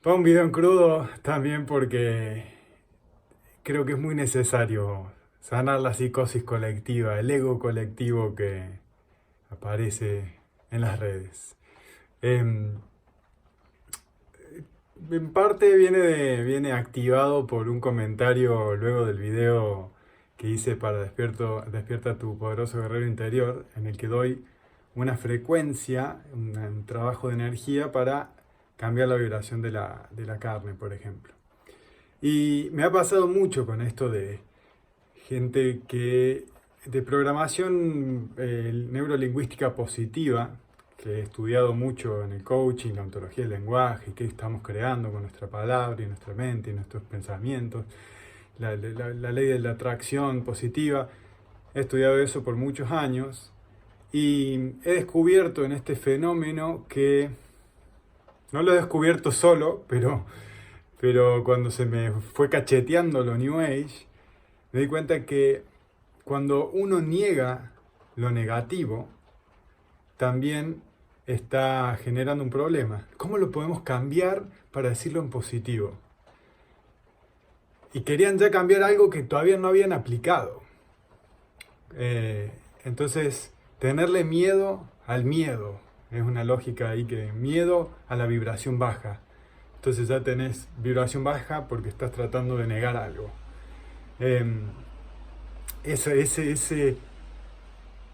Pongo un video en crudo también porque creo que es muy necesario sanar la psicosis colectiva, el ego colectivo que aparece en las redes. Em, en parte viene activado por un comentario luego del video que hice para Despierta tu poderoso guerrero interior, en el que doy una frecuencia, un trabajo de energía para cambiar la vibración de la carne, por ejemplo. Y me ha pasado mucho con esto de gente de programación neurolingüística positiva, que he estudiado mucho en el coaching, la ontología del lenguaje, qué estamos creando con nuestra palabra y nuestra mente y nuestros pensamientos, la ley de la atracción positiva. He estudiado eso por muchos años y he descubierto en este fenómeno que no lo he descubierto solo, pero cuando se me fue cacheteando lo New Age, me di cuenta que cuando uno niega lo negativo, también está generando un problema. ¿Cómo lo podemos cambiar para decirlo en positivo? Y querían ya cambiar algo que todavía no habían aplicado. Entonces, tenerle miedo al miedo. Es una lógica ahí que miedo a la vibración baja. Entonces ya tenés vibración baja porque estás tratando de negar algo. Eh, ese, ese, ese,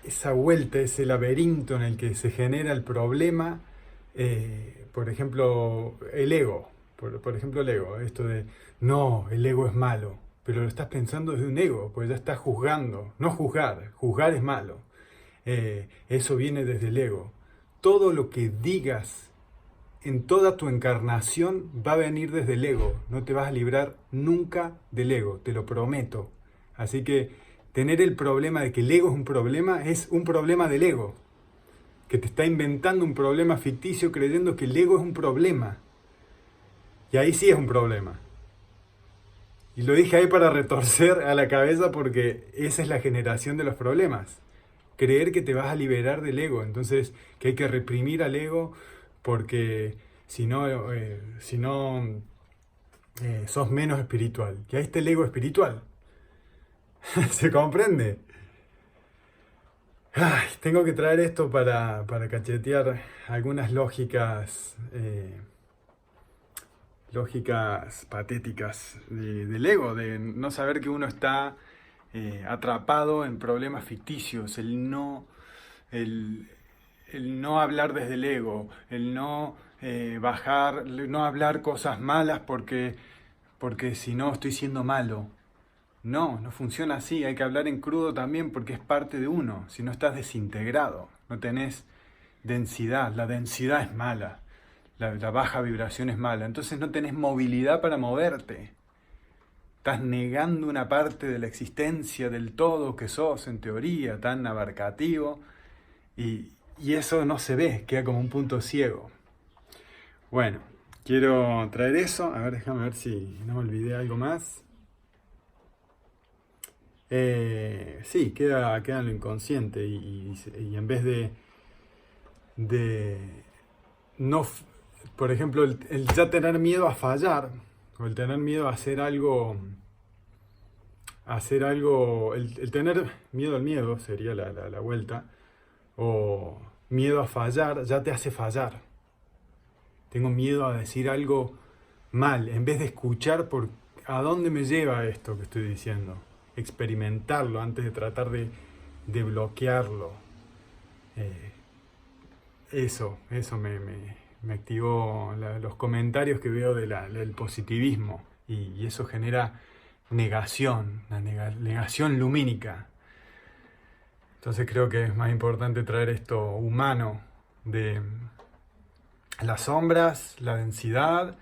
esa vuelta, ese laberinto en el que se genera el problema, por ejemplo, el ego. Por ejemplo, el ego. Esto de, no, el ego es malo. Pero lo estás pensando desde un ego, porque ya estás juzgando. No juzgar, juzgar es malo. Eso viene desde el ego. Todo lo que digas en toda tu encarnación va a venir desde el ego. No te vas a librar nunca del ego, te lo prometo. Así que tener el problema de que el ego es un problema del ego. Que te está inventando un problema ficticio creyendo que el ego es un problema. Y ahí sí es un problema. Y lo dije ahí para retorcer a la cabeza porque esa es la generación de los problemas. Creer que te vas a liberar del ego. Entonces, que hay que reprimir al ego porque si no sos menos espiritual. Y ahí está el ego espiritual. ¿Se comprende? Ay, tengo que traer esto para cachetear algunas lógicas patéticas del ego, de no saber que uno está atrapado en problemas ficticios, el, el no hablar desde el ego, el no bajar, no hablar cosas malas porque si no estoy siendo malo. No, no funciona así, hay que hablar en crudo también porque es parte de uno, si no estás desintegrado, no tenés densidad, la densidad es mala, la baja vibración es mala, entonces no tenés movilidad para moverte, estás negando una parte de la existencia del todo que sos en teoría, tan abarcativo, y eso no se ve, queda como un punto ciego. Bueno, quiero traer eso, a ver, déjame ver si no me olvidé algo más. Sí, queda en lo inconsciente y en vez de no, por ejemplo, el ya tener miedo a fallar o el tener miedo el tener miedo al miedo sería la vuelta, o miedo a fallar ya te hace fallar. Tengo miedo a decir algo mal, en vez de escuchar por a dónde me lleva esto que estoy diciendo, experimentarlo antes de tratar de bloquearlo. Eh, eso me activó los comentarios que veo del positivismo y eso genera negación, negación lumínica. Entonces creo que es más importante traer esto humano de las sombras, la densidad,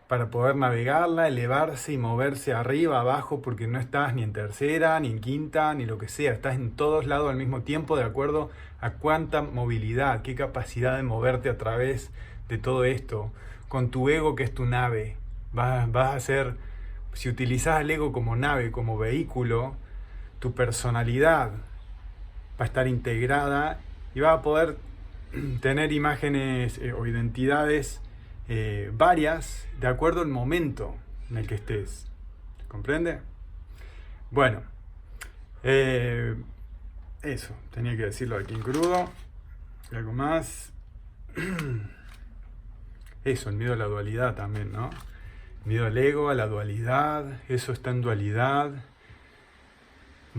para poder navegarla, elevarse y moverse arriba, abajo, porque no estás ni en tercera, ni en quinta, ni lo que sea, estás en todos lados al mismo tiempo de acuerdo a cuánta movilidad, qué capacidad de moverte a través de todo esto, con tu ego que es tu nave. Vas a ser, si utilizas el ego como nave, como vehículo, tu personalidad va a estar integrada y vas a poder tener imágenes o identidades varias de acuerdo al momento en el que estés. ¿Comprende? Bueno, eso, tenía que decirlo aquí en crudo. ¿Algo más? Eso, el miedo a la dualidad también, ¿no? Miedo al ego, a la dualidad, eso está en dualidad.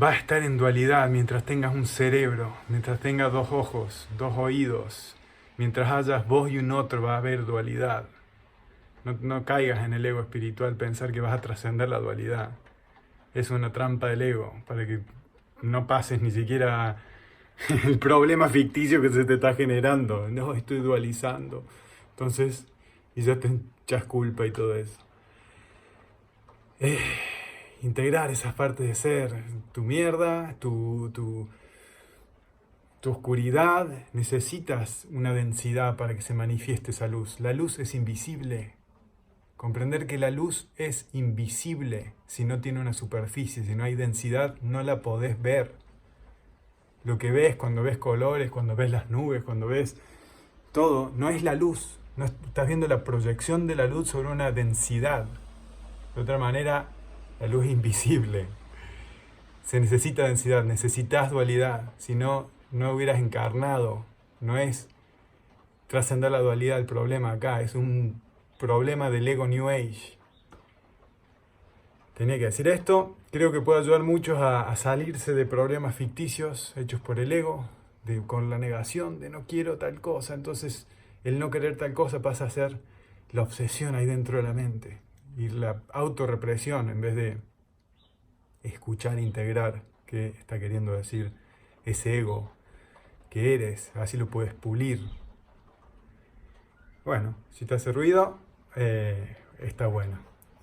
Va a estar en dualidad mientras tengas un cerebro, mientras tengas dos ojos, dos oídos. Mientras hayas vos y un otro va a haber dualidad. No caigas en el ego espiritual pensar que vas a trascender la dualidad. Es una trampa del ego para que no pases ni siquiera el problema ficticio que se te está generando. No, estoy dualizando. Entonces, y ya te echas culpa y todo eso. Integrar esas partes de ser, tu mierda, tu oscuridad, necesitas una densidad para que se manifieste esa luz. La luz es invisible. Comprender que la luz es invisible si no tiene una superficie, si no hay densidad, no la podés ver. Lo que ves cuando ves colores, cuando ves las nubes, cuando ves todo, no es la luz. No estás viendo la proyección de la luz sobre una densidad. De otra manera, la luz es invisible. Se necesita densidad, necesitas dualidad. Si no, no hubieras encarnado. No es trascender la dualidad el problema acá, es un problema del ego New Age. Tenía que decir esto. Creo que puede ayudar mucho a salirse de problemas ficticios hechos por el ego, con la negación de no quiero tal cosa. Entonces, el no querer tal cosa pasa a ser la obsesión ahí dentro de la mente. Y la autorrepresión en vez de escuchar, integrar qué está queriendo decir ese ego que eres, así lo puedes pulir. Bueno, si te hace ruido, está bueno.